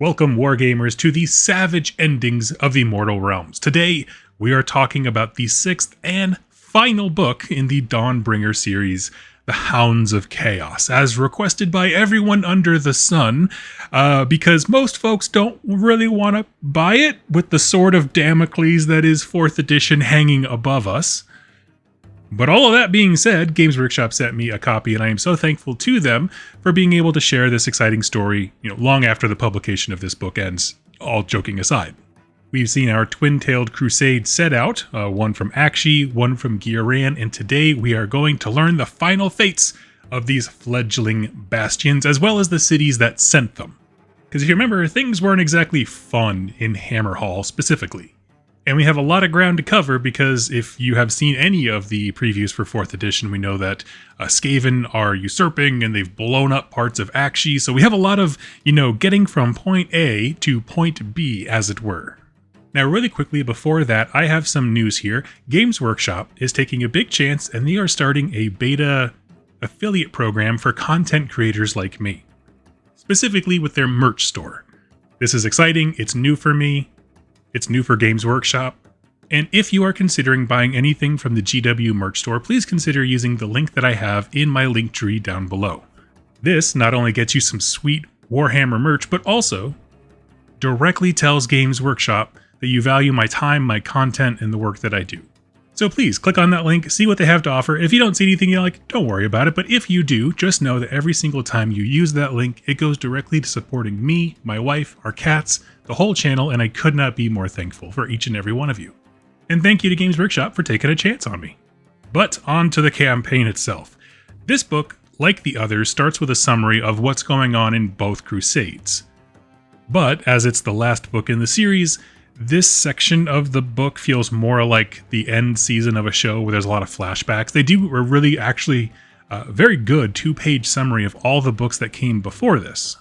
Welcome, Wargamers, to the savage endings of Immortal Realms. Today, we are talking about the sixth and final book in the Dawnbringer series, the Hounds of Chaos, as requested by everyone under the sun, because most folks don't really want to buy it with the sword of Damocles that is 4th edition hanging above us. But all of that being said, Games Workshop sent me a copy, and I am so thankful to them for being able to share this exciting story, long after the publication of this book ends, all joking aside. We've seen our twin-tailed crusade set out, one from Akshi, one from Gioran, and today we are going to learn the final fates of these fledgling bastions, as well as the cities that sent them. Because if you remember, things weren't exactly fun in Hammerhall specifically. And we have a lot of ground to cover because if you have seen any of the previews for 4th edition, we know that Skaven are usurping and they've blown up parts of Akshi. So we have a lot of, getting from point A to point B, as it were. Now, really quickly before that, I have some news here. Games Workshop is taking a big chance and they are starting a beta affiliate program for content creators like me, specifically with their merch store. This is exciting. It's new for me. It's new for Games Workshop, and if you are considering buying anything from the GW merch store, please consider using the link that I have in my link tree down below. This not only gets you some sweet Warhammer merch, but also directly tells Games Workshop that you value my time, my content, and the work that I do. So please click on that link, see what they have to offer. If you don't see anything you like, don't worry about it, but if you do, just know that every single time you use that link, it goes directly to supporting me, my wife, our cats, the whole channel, and I could not be more thankful for each and every one of you. And thank you to Games Workshop for taking a chance on me. But on to the campaign itself. This book, like the others, starts with a summary of what's going on in both crusades. But as it's the last book in the series, this section of the book feels more like the end season of a show where there's a lot of flashbacks. They do a really actually very good 2-page summary of all the books that came before this.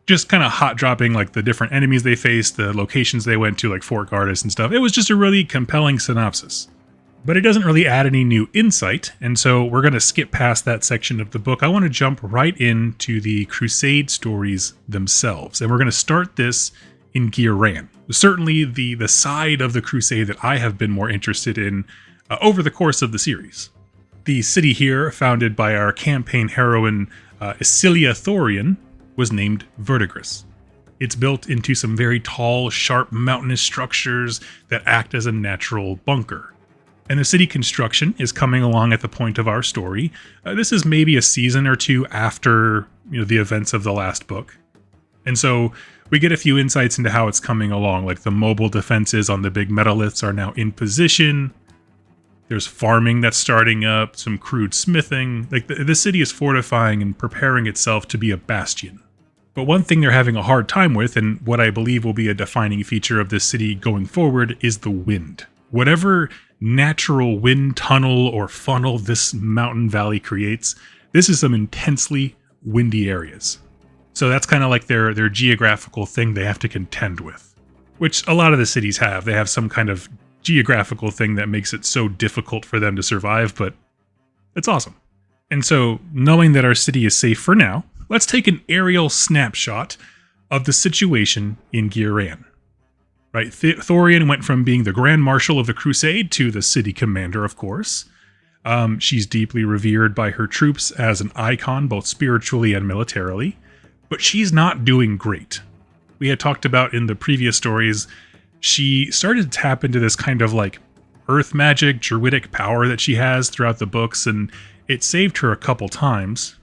Just kind of hot dropping like the different enemies they faced, the locations they went to, like Fort Gardas and stuff. It was just a really compelling synopsis. But it doesn't really add any new insight, and so we're going to skip past that section of the book. I want to jump right into the Crusade stories themselves, and we're going to start this in Gioran. Certainly the side of the Crusade that I have been more interested in over the course of the series. The city here, founded by our campaign heroine Isilia Thorian, was named Verdigris. It's built into some very tall, sharp, mountainous structures that act as a natural bunker. And the city construction is coming along at the point of our story. This is maybe a season or two after the events of the last book. And so we get a few insights into how it's coming along, like the mobile defenses on the big metaliths are now in position. There's farming that's starting up, some crude smithing. Like the city is fortifying and preparing itself to be a bastion. But one thing they're having a hard time with, and what I believe will be a defining feature of this city going forward, is the wind. Whatever natural wind tunnel or funnel this mountain valley creates, this is some intensely windy areas. So that's kind of like their geographical thing they have to contend with, which a lot of the cities have. They have some kind of geographical thing that makes it so difficult for them to survive, but it's awesome. And so, knowing that our city is safe for now, let's take an aerial snapshot of the situation in Gioran. Right, Thorian went from being the Grand Marshal of the Crusade to the city commander, of course. She's deeply revered by her troops as an icon, both spiritually and militarily. But she's not doing great. We had talked about in the previous stories, she started to tap into this kind of like earth magic, druidic power that she has throughout the books, and it saved her a couple times.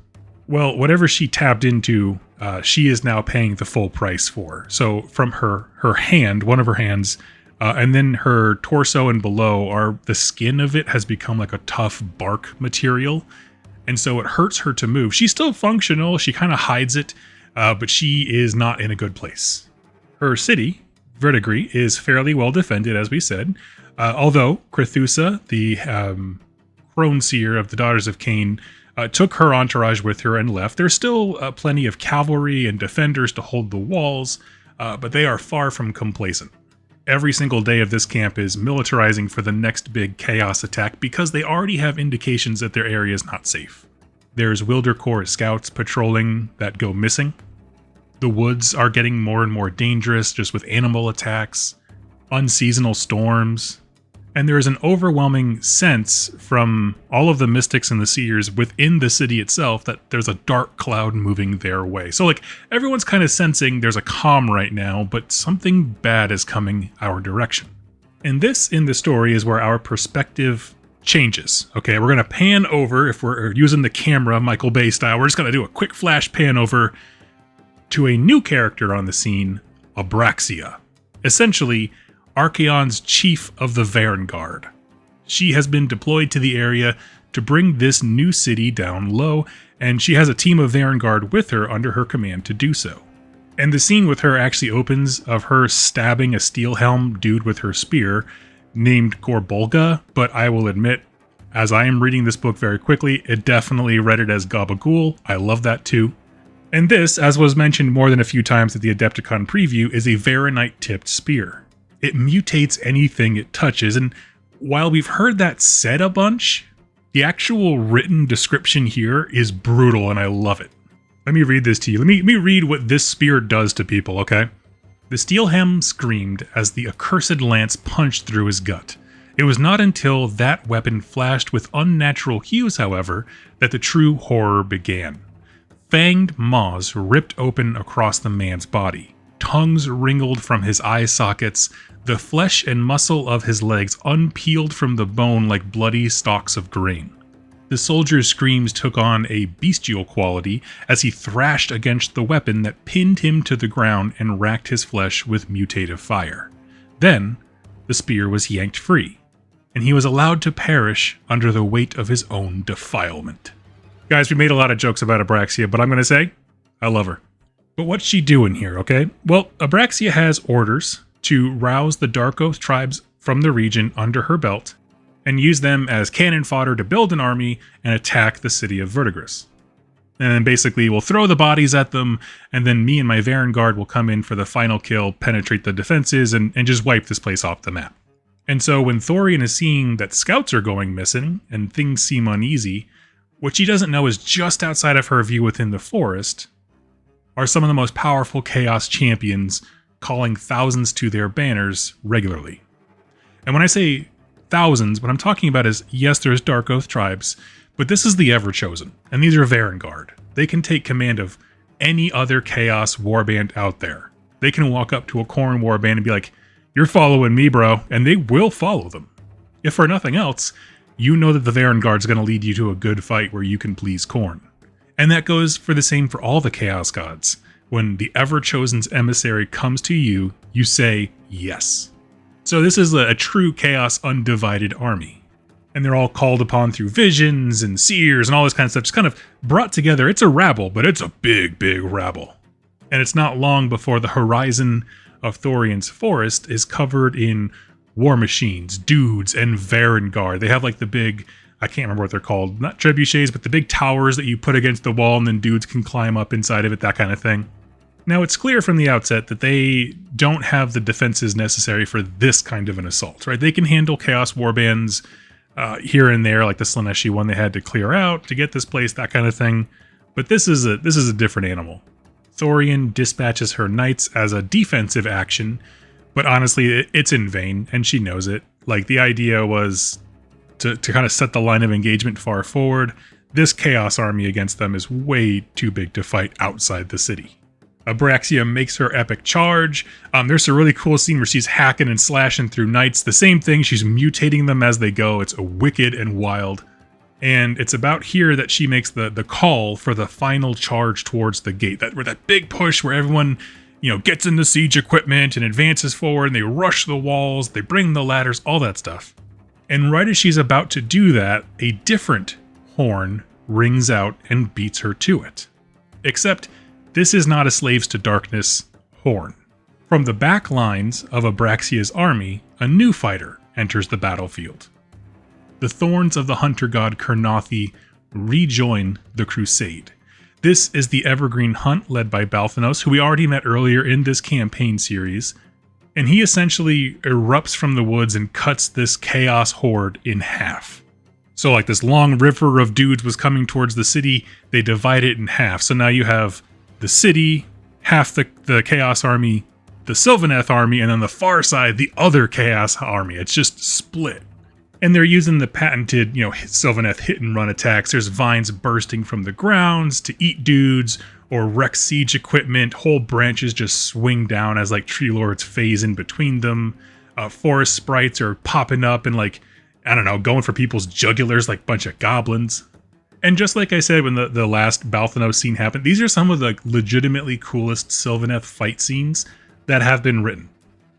Well, whatever she tapped into, she is now paying the full price for. So from her hand, one of her hands, and then her torso and below, the skin of it has become like a tough bark material. And so it hurts her to move. She's still functional. She kind of hides it. But she is not in a good place. Her city, Verdigris, is fairly well defended, as we said. Although Crethusa, the crone seer of the Daughters of Cain, took her entourage with her and left. There's still plenty of cavalry and defenders to hold the walls, but they are far from complacent. Every single day of this camp is militarizing for the next big chaos attack because they already have indications that their area is not safe. There's Wildercorps scouts patrolling that go missing. The woods are getting more and more dangerous just with animal attacks, unseasonal storms, and there is an overwhelming sense from all of the mystics and the seers within the city itself that there's a dark cloud moving their way. So like everyone's kind of sensing there's a calm right now, but something bad is coming our direction. And this in the story is where our perspective changes. Okay, we're going to pan over, if we're using the camera Michael Bay style, we're just going to do a quick flash pan over to a new character on the scene, Abraxia. Essentially, Archaon's chief of the Vanguard. She has been deployed to the area to bring this new city down low, and she has a team of Vanguard with her under her command to do so. And the scene with her actually opens of her stabbing a steel helm dude with her spear named Gorbolga, but I will admit, as I am reading this book very quickly, it definitely read it as Gabagool. I love that too. And this, as was mentioned more than a few times at the Adepticon preview, is a Varanite-tipped spear. It mutates anything it touches, and while we've heard that said a bunch, the actual written description here is brutal and I love it. Let me read this to you. Let me read what this spear does to people, okay? The steel helm screamed as the accursed lance punched through his gut. It was not until that weapon flashed with unnatural hues, however, that the true horror began. Fanged maws ripped open across the man's body. Tongues wrinkled from his eye sockets, the flesh and muscle of his legs unpeeled from the bone like bloody stalks of grain. The soldier's screams took on a bestial quality as he thrashed against the weapon that pinned him to the ground and racked his flesh with mutative fire. Then, the spear was yanked free, and he was allowed to perish under the weight of his own defilement. Guys, we made a lot of jokes about Abraxia, but I'm going to say, I love her. But what's she doing here, okay? Well, Abraxia has orders to rouse the Dark Oath tribes from the region under her belt and use them as cannon fodder to build an army and attack the city of Verdigris. And then basically we'll throw the bodies at them, and then me and my Vanguard will come in for the final kill, penetrate the defenses, and just wipe this place off the map. And so when Thorian is seeing that scouts are going missing and things seem uneasy, what she doesn't know is just outside of her view within the forest are some of the most powerful Chaos champions calling thousands to their banners regularly. And when I say thousands, what I'm talking about is, yes, there's Dark Oath tribes, but this is the Everchosen, and these are Varangard. They can take command of any other Chaos warband out there. They can walk up to a Khorne warband and be like, "You're following me, bro," and they will follow them. If for nothing else, you know that the Varangard's going to lead you to a good fight where you can please Khorne. And that goes for the same for all the Chaos gods. When the Everchosen's emissary comes to you, you say yes. So this is a true Chaos undivided army. And they're all called upon through visions and seers and all this kind of stuff, just kind of brought together. It's a rabble, but it's a big, big rabble. And it's not long before the horizon of Thorian's forest is covered in war machines, dudes, and Varangard. They have like the big, I can't remember what they're called, not trebuchets, but the big towers that you put against the wall and then dudes can climb up inside of it, that kind of thing. Now, it's clear from the outset that they don't have the defenses necessary for this kind of an assault, right? They can handle Chaos warbands here and there, like the Slaneshi one they had to clear out to get this place, that kind of thing. But this is a different animal. Thorian dispatches her knights as a defensive action, but honestly, it's in vain, and she knows it. Like, the idea was to kind of set the line of engagement far forward. This Chaos army against them is way too big to fight outside the city. Abraxia makes her epic charge. There's a really cool scene where she's hacking and slashing through knights. The same thing, she's mutating them as they go. It's wicked and wild. And it's about here that she makes the call for the final charge towards the gate. That big push where everyone, gets in the siege equipment and advances forward and they rush the walls, they bring the ladders, all that stuff. And right as she's about to do that, a different horn rings out and beats her to it. Except this is not a Slaves to Darkness horn. From the back lines of Abraxia's army, a new fighter enters the battlefield. The Thorns of the Hunter God Kurnothi rejoin the crusade. This is the Evergreen Hunt led by Balthanos, who we already met earlier in this campaign series, and he essentially erupts from the woods and cuts this Chaos horde in half. So like this long river of dudes was coming towards the city, they divide it in half. So now you have the city, half the Chaos army, the Sylvaneth army, and on the far side, the other Chaos army. It's just split. And they're using the patented, Sylvaneth hit and run attacks. There's vines bursting from the grounds to eat dudes or wreck siege equipment. Whole branches just swing down as like tree lords phase in between them. Forest sprites are popping up and going for people's jugulars like a bunch of goblins. And just like I said when the last Balthanos scene happened, these are some of the legitimately coolest Sylvaneth fight scenes that have been written.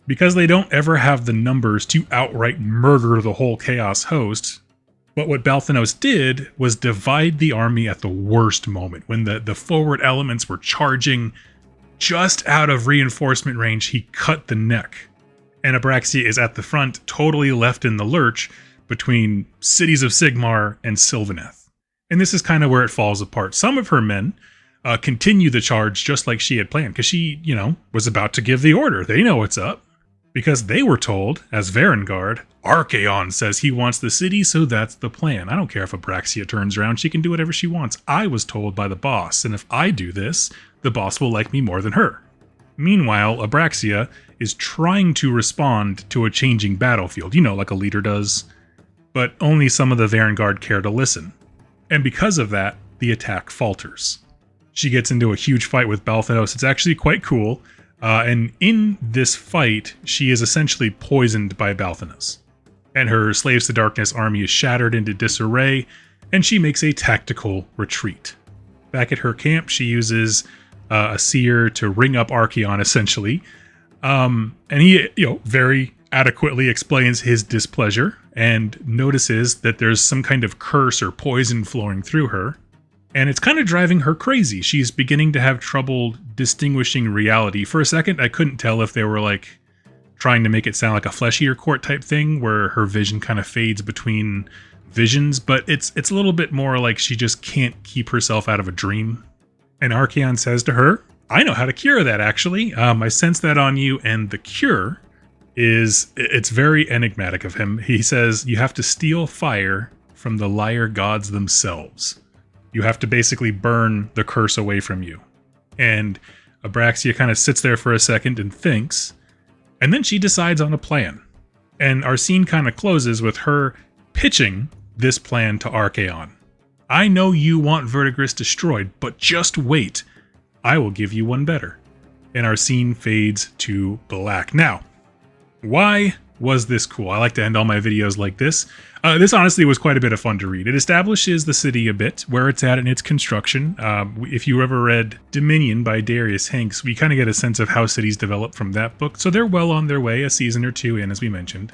Because they don't ever have the numbers to outright murder the whole Chaos host. But what Balthanos did was divide the army at the worst moment, when the forward elements were charging just out of reinforcement range. He cut the neck. And Abraxia is at the front, totally left in the lurch between cities of Sigmar and Sylvaneth. And this is kind of where it falls apart. Some of her men continue the charge just like she had planned, because she, was about to give the order. They know what's up. Because they were told, as Varangard, Archaon says he wants the city, so that's the plan. I don't care if Abraxia turns around, she can do whatever she wants. I was told by the boss, and if I do this, the boss will like me more than her. Meanwhile, Abraxia is trying to respond to a changing battlefield, like a leader does. But only some of the Varangard care to listen. And because of that, the attack falters. She gets into a huge fight with Balthanos. It's actually quite cool. And in this fight, she is essentially poisoned by Balthanos. And her Slaves to Darkness army is shattered into disarray, and she makes a tactical retreat. Back at her camp, she uses a seer to ring up Archaon, essentially. And he, very adequately explains his displeasure and notices that there's some kind of curse or poison flowing through her. And it's kind of driving her crazy. She's beginning to have trouble distinguishing reality. For a second, I couldn't tell if they were trying to make it sound like a Flesh Eater Court type thing where her vision kind of fades between visions, but it's a little bit more like she just can't keep herself out of a dream. And Archaon says to her, I know how to cure that, actually. I sense that on you, and the cure it's very enigmatic of him. He says, you have to steal fire from the liar gods themselves. You have to basically burn the curse away from you. And Abraxia kind of sits there for a second and thinks, and then she decides on a plan. And our scene kind of closes with her pitching this plan to Archaon. I know you want Verdigris destroyed, but just wait. I will give you one better. And our scene fades to black. Now, why was this cool? I like to end all my videos like this. This honestly was quite a bit of fun to read. It establishes the city a bit, where it's at in its construction. If you ever read Dominion by Darius Hanks, we kind of get a sense of how cities develop from that book. So they're well on their way, a season or two in, as we mentioned.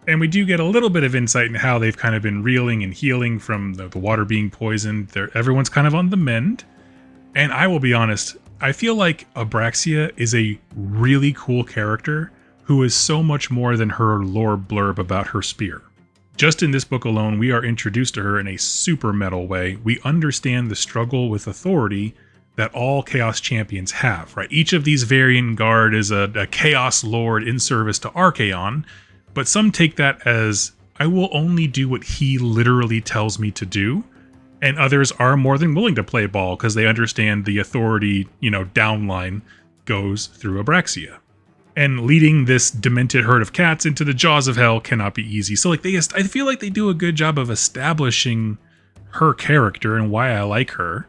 And we do get a little bit of insight into how they've kind of been reeling and healing from the water being poisoned. Everyone's kind of on the mend. And I will be honest, I feel like Abraxia is a really cool character who is so much more than her lore blurb about her spear. Just in this book alone, we are introduced to her in a super metal way. We understand the struggle with authority that all Chaos champions have, right? Each of these Varian Guard is a Chaos Lord in service to Archaon, but some take that as, I will only do what he literally tells me to do, and others are more than willing to play ball because they understand the authority, downline goes through Abraxia. And leading this demented herd of cats into the jaws of hell cannot be easy. So I feel like they do a good job of establishing her character and why I like her.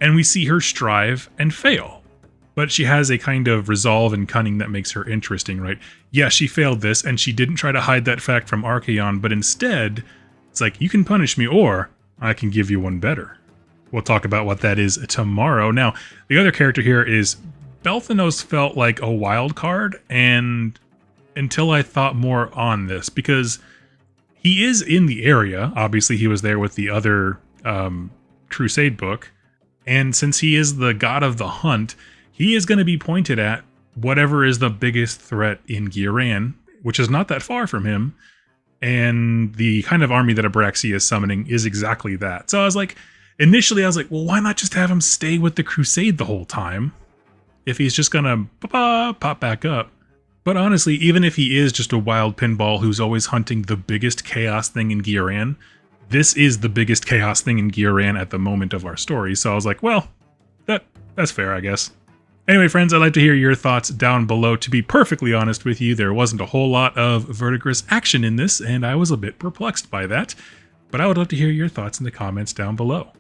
And we see her strive and fail. But she has a kind of resolve and cunning that makes her interesting, right? Yeah, she failed this, and she didn't try to hide that fact from Archaon, but instead, it's like, you can punish me, or I can give you one better. We'll talk about what that is tomorrow. Now, the other character here is Balthanos felt like a wild card, and until I thought more on this, because he is in the area. Obviously, he was there with the other Crusade book, and since he is the god of the hunt, he is going to be pointed at whatever is the biggest threat in Ghiran, which is not that far from him, and the kind of army that Abraxia is summoning is exactly that. So initially I was like, well, why not just have him stay with the Crusade the whole time? If he's just gonna pop back up. But honestly, even if he is just a wild pinball who's always hunting the biggest chaos thing in Ghiran, this is the biggest chaos thing in Ghiran at the moment of our story. So I was like, well, that's fair, I guess. Anyway, friends, I'd like to hear your thoughts down below. To be perfectly honest with you, there wasn't a whole lot of verdigris action in this, and I was a bit perplexed by that. But I would love to hear your thoughts in the comments down below.